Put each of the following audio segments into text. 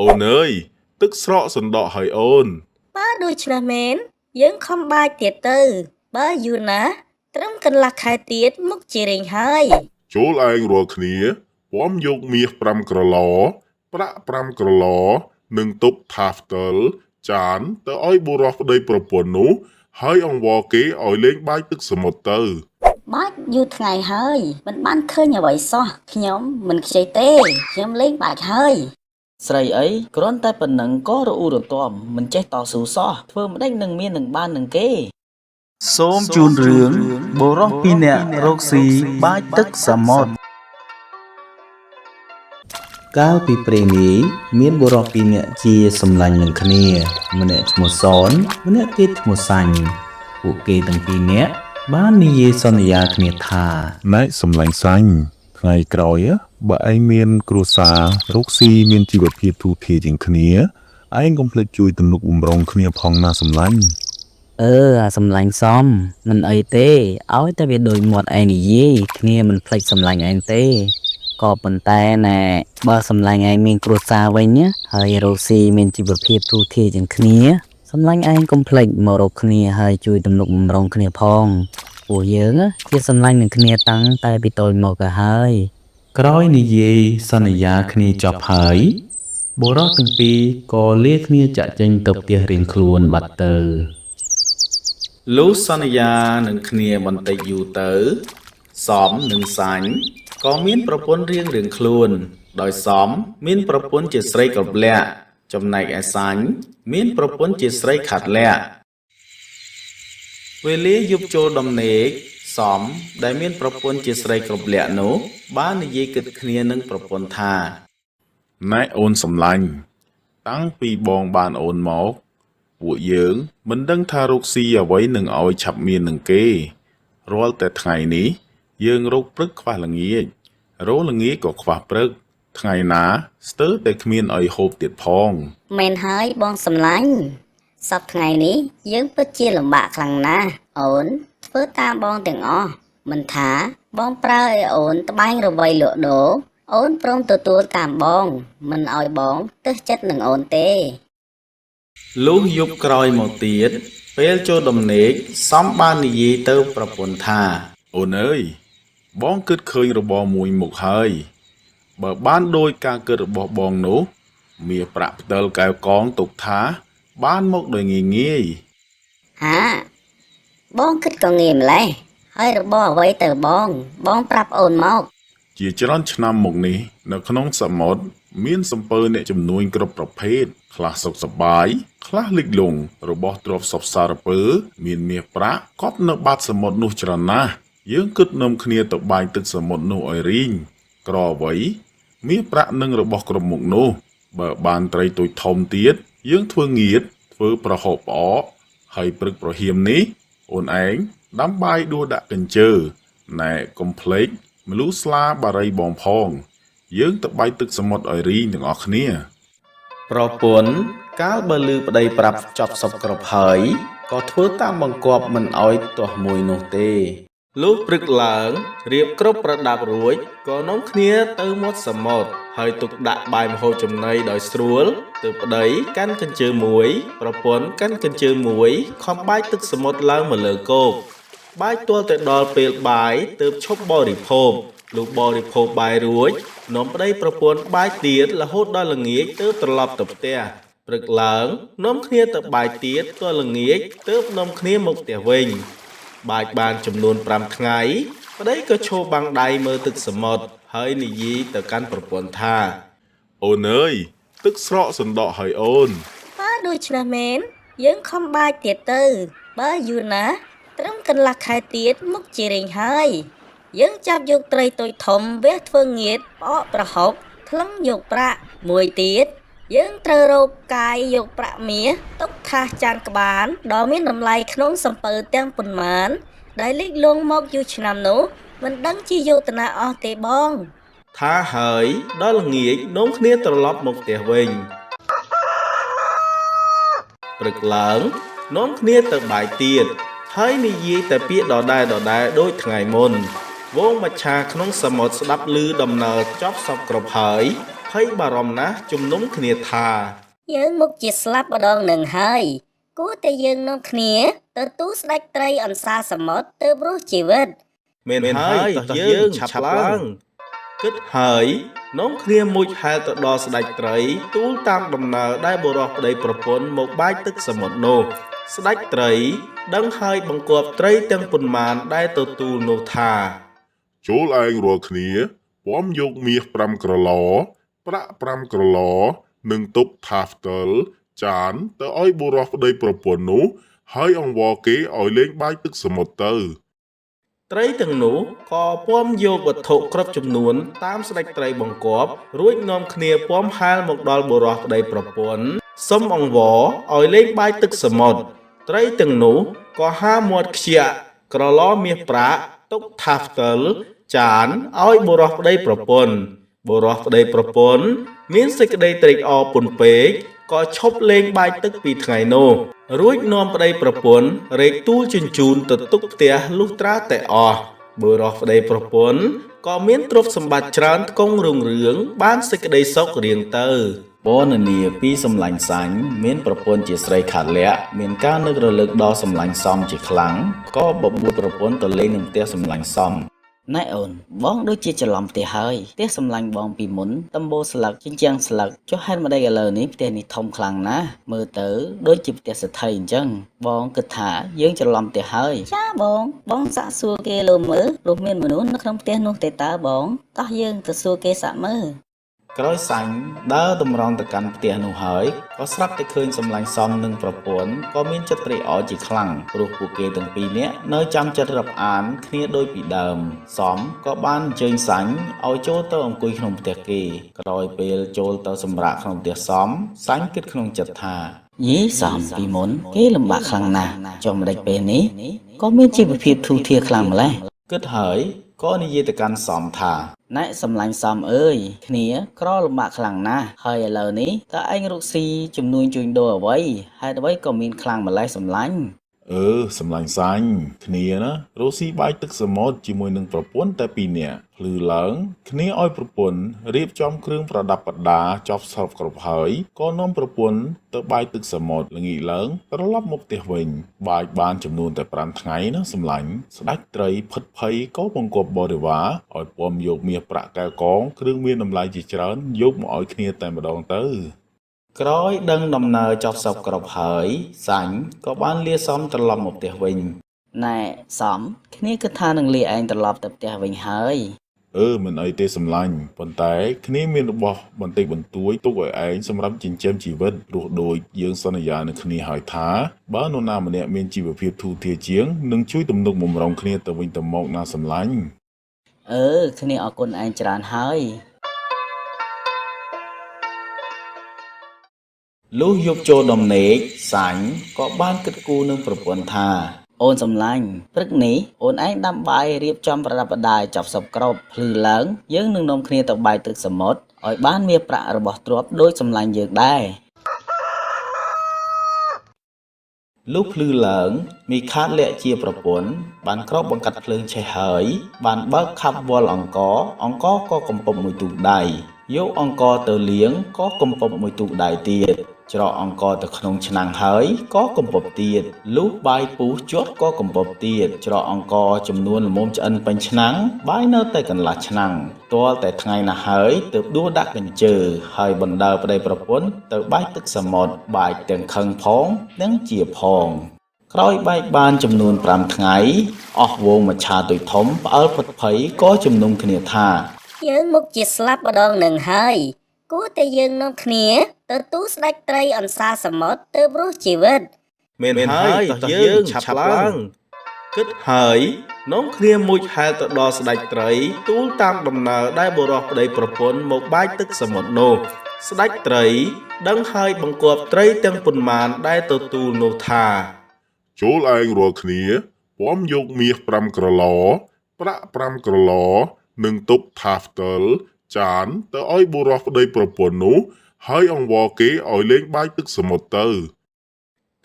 អូនអើយទឹកស្រកសណ្ដក់ហើយអូនបើដូច្នេះមែនយើងខំបាចទៀតទៅបើយូរណាស់ត្រឹមកន្លះខែទៀតមុខជារៀងហើយចូលឯងរាល់គ្នាពំយកមាស5ក្រឡប្រាក់5ក្រឡនិងទុកថាផ្ទិលចានទៅឲ្យបុរសប្តីប្រពន្ធនោះហើយអង្វរគេឲ្យលេងបាយទឹកសមុទ្រទៅបាច់យូរថ្ងៃហើយមិនបានឃើញអ្វីសោះខ្ញុំមិនខ្ចីទេខ្ញុំលេងបាច់ហើយស្រីអីគ្រាន់តែប៉ុណ្ណឹងក៏រអ៊ូរទាំមិនចេះតស៊ូសោះធ្វើម្ដេចនឹងមាននឹងបាននឹងគេសូមជូនរឿងបុរសពីរនាក់រកស៊ីបាចទឹកសមុទ្រកាលពីព្រេងនាយមានបុរសពីរនាក់ជាសម្លាញ់នឹងគ្នាម្នាក់ឈ្មោះសនម្នាក់ទៀតឈ្មោះសាញ់ពួកគេទាំងពីរនាក់បាននិយាយសន្យាគ្នាថាណែសម្លាញ់សាញ់ថ្ងៃក្រោយបើឯងមានគ្រួសាររកស៊ីមានជីវភាពទូធាជាងគ្នាឯងកុំភ្លេចជួយទំនុកបំរុងគ្នាផងណាសម្លាញ់អាសម្លាញ់សមមិនអីទេឲ្យតែវាដូចមាត់ឯងនិយាយគ្នាមិនភ្លេចសម្លាញ់ឯងទេក៏ប៉ុន្តែណែបើសម្លាញ់ឯងមានគ្រួសារវិញណាហើយរកស៊ីមានជីវភាពទូធាជាងគ្នាសម្លាញ់ឯងកុំភ្លេចមករកគ្នាហើយជួយទំនុកបំរុងគ្នាផងពួកយើងជាសម្លាញ់នឹងគ្នាតាំងតែពីតូចមកក៏ហើយក្រោយនិយាយសន្យាគ្នាចប់ហើយបុរសទាំងពីរក៏លាគ្នាចាក់ចេញទៅផ្ទះរៀងខ្លួនបាត់ទៅលុះសន្យានឹងគ្នាបន្តិចយូរទៅសំនិងសាញ់ក៏មានប្រពន្ធរៀងខ្លួនដោយសំមានប្រពន្ធជាស្រីក្រប្លាក់ចំណែកឯសាញ់មានប្រពន្ធជាស្រីខាត់លាក់វេលាយប់ចូលដំណេកសំដែលមានប្រពន្ធជាស្រីក្រប្លាក់នោះបាននិយាយគិតគ្នានឹងប្រពន្ធថាណែអូនសម្លាញ់តាំងពីបងបានអូនមកពួកយើងមិនដឹងថារកស៊ីអ្វីនឹងឲ្យឆាប់មាននឹងគេរាល់តែថ្ងៃនេះយើងរកព្រឹកខ្វះល្ងាចរកល្ងាចក៏ខ្វះព្រឹកថ្ងៃណាស្ទើរតែគ្មានឲ្យហូបទៀតផងមែនហើយបងសម្លាញ់សប្តាហ៍ថ្ងៃនេះយើងពិតជាលំបាកខ្លាំងណាស់អូនធ្វើតាមបងទាំងអស់មិនថាបងប្រើឲ្យអូនត្បាញរវៃលក់ដូរអូនព្រមទទួលតាមបងមិនឲ្យបងទើសចិត្តនឹងអូនទេលុះយប់ក្រោយមកទៀតពេលចូលដំណេកសំបាននិយាយទៅប្រពន្ធថាអូនអើយបងគិតឃើញរបរមួយមុខហើយបើបានដោយការគិតរបស់បងនោះមាសប្រាក់ផ្តិលកែវកងទុកថាបានមកដោយងាយហាបងគិតក៏ងាយម្លេះហើយរបរអ្វីទៅបងប្រាប់អូនមកជាច្រើនឆ្នាំមកនេះនៅក្នុងសមុទ្រមានសំពើអ្នកជំនួញគ្រប់ប្រភេទខ្លះសុខសប្បាយខ្លះលិចលង់របស់ទ្រព្យសព្វសារពើមានមាសប្រាក់កប់នៅបាតសមុទ្រនោះច្រើនណាស់យើងគិតនាំគ្នាទៅបាញ់ទឹកសមុទ្រនោះឲ្យរីងក្រអ្វីមាសប្រាក់នឹងរបស់គ្រប់មុខនោះបើបានត្រីទូចធំទៀតយើងធ្វើងៀតធ្វើប្រហុកផ្អកហើយព្រឹកប្រហៀមនេះអូនឯងដាំបាយដួសដាក់កញ្ជើណែកុំភ្លេចម្លូស្លាបារីបងផងយើងទៅបាយទឹកសមុទ្រឲ្យរីងទាំងអស់គ្នាប្រពន្ធកាលបើឮប្តីប្រាប់ចប់សពគ្រប់ហើយក៏ធ្វើតាមបង្គាប់មិនឲ្យទាស់មួយនោះទេលុះព្រឹកឡើងរៀបគ្រប់ប្រដាប់រួចក៏នាំគ្នាទៅមាត់សមុទ្រហើយទុកដាក់បាយម្ហូបចំណីដោយស្រួលទៅប្តីកាន់កញ្ជើមួយប្រពន្ធកាន់កញ្ជើមួយខំបាយទឹកសមុទ្រឡើងមកលើគោកបាយទាល់តែដល់ពេលបាយទើបឈប់បរិភោគលុះបរិភោគបាយរួចនាំប្តីប្រពន្ធបាយទៀតរហូតដល់ល្ងាចទើបត្រឡប់ទៅផ្ទះព្រឹកឡើងនាំគ្នាទៅបាយទៀតទាល់ល្ងាចទើបនាំគ្នាមកផ្ទះវិញបាយបានចំនួន5ថ្ងៃប្តីក៏ឈរបាំងដៃមើលទឹកសមុទ្រហើយនិយាយទៅកាន់ប្រពន្ធថាអូនអើយទឹកស្រកសណ្ដក់ហើយអូនបើដូច្នេះមែនយើងខំបាចទៀតទៅបើយូរណាស់ត្រឹមកន្លះខែទៀតមុខជារៀងហើយយើងចាប់យកត្រីតូចធំវះធ្វើងៀតផ្អកប្រហុកថ្លឹងយកប្រាក់មួយទៀតយើងត្រូវរកកាយយកប្រាក់មាសទុកថាសចានក្បាលដ៏មានតម្លៃក្នុងសំពៅទាំងប៉ុន្មានដែលលិចលង់មកយូរឆ្នាំនោះមិនដឹងជាយកទៅណាអស់ទេបងថាហើយដល់ល្ងាចនាំគ្នាត្រឡប់មកផ្ទះវិញព្រឹកឡើងនាំគ្នាទៅបាយទៀតហើយនិយាយតែពាក្យដដែលដូចថ្ងៃមុនវងមច្ឆាក្នុងសមុទ្រស្ដាប់ឮដំណើរចប់សពគ្រប់ហើយ ភ័យបារម្ភណាស់ជំនុំគ្នាថា យើងមុខជាស្លាប់ម្ដងនឹងហើយគួរតែយើងនាំគ្នាទៅទូស្ដេចត្រីអន្សាសមុទ្រទៅរស់ជីវិត មែនហើយតោះយើងឆាប់ឡើងគិតហើយនាំគ្នាមុជហែលទៅដល់ស្ដេចត្រីទូលតាមដំណើរដែលបុរសប្តីប្រពន្ធមកបាចទឹកសមុទ្រនោះស្ដេចត្រីដឹងហើយបង្គាប់ត្រីទាំងប៉ុន្មានដែលទទួលនោះថា ចូលឯងរាល់គ្នាពំយកមាស5ក្រឡប្រាក់5ក្រឡនិងទុកថាផ្ទលចានទៅឲ្យបុរសប្តីប្រពន្ធនោះហើយអង្វរគេឲ្យលេងបាចទឹកសមុទ្រទៅ ត្រីទាំងនោះក៏ពំយកវត្ថុគ្រប់ចំនួនតាមស្ដេចត្រីបង្គាប់រួចនាំគ្នាពំហាលមកដល់បុរសប្តីប្រពន្ធសុំអង្វរឲ្យលេងបាចទឹកសមុទ្រត្រីទាំងនោះក៏ហាមាត់ខ្ជាក់ក្រឡមាសប្រាក់ទុកថាផ្ទលចានឲ្យបុរសប្តីប្រពន្ធបុរសប្តីប្រពន្ធមានសេចក្តីត្រេកអរពន់ពេកក៏ឈប់លេងបាចទឹកពីថ្ងៃនោះរួចនាំប្តីប្រពន្ធរែកទូលជញ្ជូនទៅទុកផ្ទះលុះត្រាតែអស់បុរសប្តីប្រពន្ធក៏មានទ្រព្យសម្បត្តិច្រើនថ្កុងរុងរឿងបានសេចក្តីសុខរៀងទៅពណ៌នាពីសម្លាញ់សាញ់មានប្រពន្ធជាស្រីខាត់លាក់មានការនឹករលឹកដល់សម្លាញ់សមជាខ្លាំងក៏បបួលប្រពន្ធទៅលេងនឹងផ្ទះសម្លាញ់សម ណែអូនបងដូចជាច្រឡំផ្ទះហើយផ្ទះសម្លាញ់បងពីមុនដំបូលស្លឹកជញ្ជាំងស្លឹកចុះហេតុម្ដេចឥឡូវនេះផ្ទះនេះធំខ្លាំងណាស់មើលទៅដូចជាផ្ទះសេដ្ឋីអញ្ចឹងបងគិតថាយើងច្រឡំផ្ទះហើយចាបងសាកសួរគេលើមើលព្រោះមានមនុស្សនៅក្នុងផ្ទះនោះទេតើបងតោះយើងទៅសួរគេសាកមើល ក្រោយសាញ់ដើរតម្រង់ទៅកាន់ផ្ទះនោះហើយក៏ស្រាប់តែឃើញសម្លាញ់សមនិងប្រពន្ធក៏មានចិត្តត្រេកអរជាខ្លាំងព្រោះពួកគេទាំងពីរនាក់នៅចាំចិត្តរាប់អានគ្នាដូចពីដើមសមក៏បានអញ្ជើញសាញ់ឲ្យចូលទៅអង្គុយក្នុងផ្ទះគេក្រោយពេលចូលទៅសម្រាកក្នុងផ្ទះសមសាញ់គិតក្នុងចិត្តថា យីសំពីមុនគេលំបាកខ្លាំងណាស់ចុះម្ដេចពេលនេះក៏មានជីវភាពធូរធារខ្លាំងម្ល៉េះ គិតហើយក៏និយាយទៅកាន់សមថា ណែសម្លាញ់សំអើយគ្នាក្រលំបាកខ្លាំងណាស់ហើយឥឡូវនេះតើឯងរកស៊ីជំនួញជួញដូរអ្វីហេតុអ្វីក៏មានខ្លាំងម្ល៉េះសម្លាញ់ សម្លាញ់សាញ់គ្នាណារស់ស៊ីបាចទឹកសមុទ្រជាមួយនឹងប្រពន្ធតែ2នាក់ភ្លឺឡើងគ្នាឲ្យប្រពន្ធរៀបចំគ្រឿងប្រដាប់ប្រដាចប់សពគ្រប់ហើយក៏នាំប្រពន្ធទៅបាចទឹកសមុទ្រល្ងាចឡើងត្រឡប់មកផ្ទះវិញបាចបានចំនួនតែ5ថ្ងៃណាសម្លាញ់ស្ដេចត្រីផិតភ័យក៏បង្គាប់បរិវារឲ្យពំយកមាសប្រាក់កែវកងគ្រឿងមានតម្លៃជាច្រើនយកមកឲ្យគ្នាតែម្ដងទៅ ក្រោយដឹងដំណើរចប់សពគ្រប់ហើយសាញ់ក៏បានលាសមត្រឡប់មកផ្ទះវិញ ណែសំគ្នាគិតថានឹងលាឯងត្រឡប់ទៅផ្ទះវិញហើយ មិនអីទេសម្លាញ់ប៉ុន្តែគ្នាមានរបស់បន្តិចបន្តួចទុកឲ្យឯងសម្រាប់ចិញ្ចឹមជីវិតព្រោះដូចយើងសន្យានឹងគ្នាហើយថាបើនរណាម្នាក់មានជីវភាពធូរធារជាងនឹងជួយទំនុកបម្រុងគ្នាទៅវិញទៅមកណាសម្លាញ់ គ្នាអរគុណឯងច្រើនហើយ លុះយប់ចូលដំណេកសាញ់ក៏បានគិតគូរនឹងប្រពន្ធថា អូនសំឡាញ់ព្រឹកនេះអូនឯងដាំបាយរៀបចំប្រដាប់ប្រដាចប់សពគ្រប់ភ្លឺឡើងយើងនឹងនាំគ្នាទៅបាចទឹកសមុទ្រឲ្យបានមាសប្រាក់របស់ទ្រព្យដូចសំឡាញ់យើងដែរ លុះភ្លឺឡើងមីខាតលាក់ជាប្រពន្ធបានក្រោបបង្កាត់ភ្លើងឆេះហើយបានបើកខាប់វល់អង្គក៏កំពប់មួយទូកដៃយកអង្គទៅលាងក៏កំពប់មួយទូកដៃទៀតច្រកអង្គទៅក្នុងឆ្នាំងហើយក៏កំពប់ទៀតលុះបាយពុះជាប់ក៏កំពប់ទៀតច្រកអង្គចំនួនល្មមឆ្អិនពេញឆ្នាំងបាយនៅតែកន្លះឆ្នាំងទាល់តែថ្ងៃណាស់ហើយទើបដួសដាក់កញ្ជើហើយបណ្ដើប្តីប្រពន្ធទៅបាចទឹកសមុទ្របាចទាំងខឹងផងនិងជាផងក្រោយបែកបានចំនួន5ថ្ងៃអស់វងមច្ឆាទុយធំផ្អើលផុតភ័យក៏ជំនុំគ្នាថា យើងមុខជាស្លាប់ម្ដងនឹងហើយគួរតែយើងនាំគ្នាទៅទូស្ដេចត្រីអន្សាសមុទ្រទៅរស់ជីវិត មែនហើយតោះយើងឆាប់ឡើងគិតហើយនាំគ្នាមុជហែលទៅដល់ស្ដេចត្រីទូលតាមដំណើរដែលបុរសប្តីប្រពន្ធមកបាចទឹកសមុទ្រនោះស្ដេចត្រីដឹងហើយបង្គាប់ត្រីទាំងប៉ុន្មានដែលទទួលនោះថា ចូលឯងរាល់គ្នាពំយកមាស5ក្រឡប្រាក់5ក្រឡនិងទុកថាផ្ទលចានទៅឲ្យបុរសប្តីប្រពន្ធនោះហើយអង្វរគេឲ្យលេងបាចទឹកសមុទ្រទៅ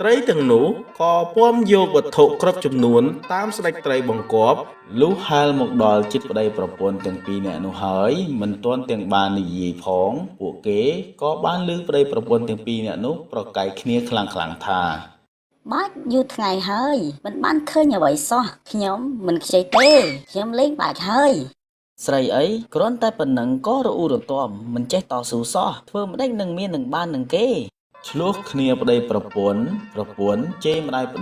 ត្រីទាំងនោះក៏ពាំយកវត្ថុគ្រប់ចំនួនតាមស្ដេចត្រីបង្គាប់លុះហែលមកដល់ជិតប្តីប្រពន្ធទាំងពីរនាក់នោះហើយមិនទាន់ទាំងបាននិយាយផងពួកគេក៏បានឮប្តីប្រពន្ធទាំងពីរនាក់នោះប្រកែកគ្នាខ្លាំងៗថា បាច់យូរថ្ងៃហើយមិនបានឃើញអ្វីសោះខ្ញុំមិនខ្ចីទេខ្ញុំលេងបាច់ហើយ ស្រីអីគ្រាន់តែប៉ុណ្ណឹងក៏រអ៊ូរទាំមិនចេះតស៊ូសោះធ្វើម្ដេចនឹងមាននឹងបាននឹងគេ ឆ្លោះគ្នាប្តីប្រពន្ធជេរម្ដាយប្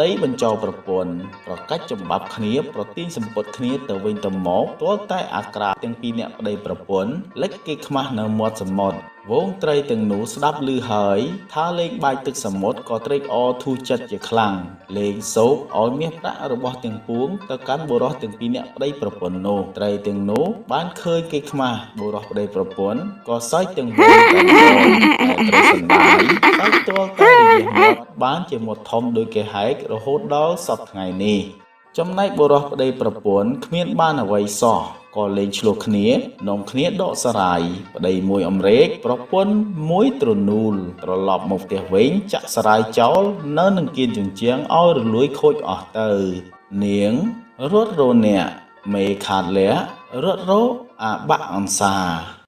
តីបញ្ចោប្រពន្ធប្រកាច់ចំបាប់គ្នាប្រទាញសម្ពត់គ្នាទៅវិញទៅមកទាល់តែអាក្រាតទាំងពីរនាក់ប្តីប្រពន្ធលិចគេខ្មាស់នៅមាត់សមុទ្រវងត្រីទាំងនោះស្ដាប់ឮហើយថាលេងបាចទឹកសមុទ្រក៏ត្រេកអរធូរចិត្តជាខ្លាំងលេងសោកឲ្យមាសប្រាក់របស់ទាំងពួងទៅកាន់បុរសទាំងពីរនាក់ប្តីប្រពន្ធនោះត្រីទាំងនោះបានឃើញគេខ្មាស់បុរសប្តីប្រពន្ធក៏សើចទាំងវងទាំងវងតែត្រីសណ្ដាយសើចទាល់តែរយះមាត់បានជាមាត់ធំដូចគេហែករហូតដល់សព្វថ្ងៃនេះចំណែកបុរសប្តីប្រពន្ធគ្មានបានអ្វីសោះក៏លេងឆ្លោះគ្នានាំគ្នាដកសារាយប្តីមួយអំរែកប្រពន្ធមួយទ្រនូលត្រឡប់មកផ្ទះវិញចាក់សារាយចោលនៅនឹងគៀនជញ្ជាំងឲ្យរលួយខូចអស់ទៅនាងរត់រោអ្នកមេខាតលះរត់រោអាបាក់អន្សា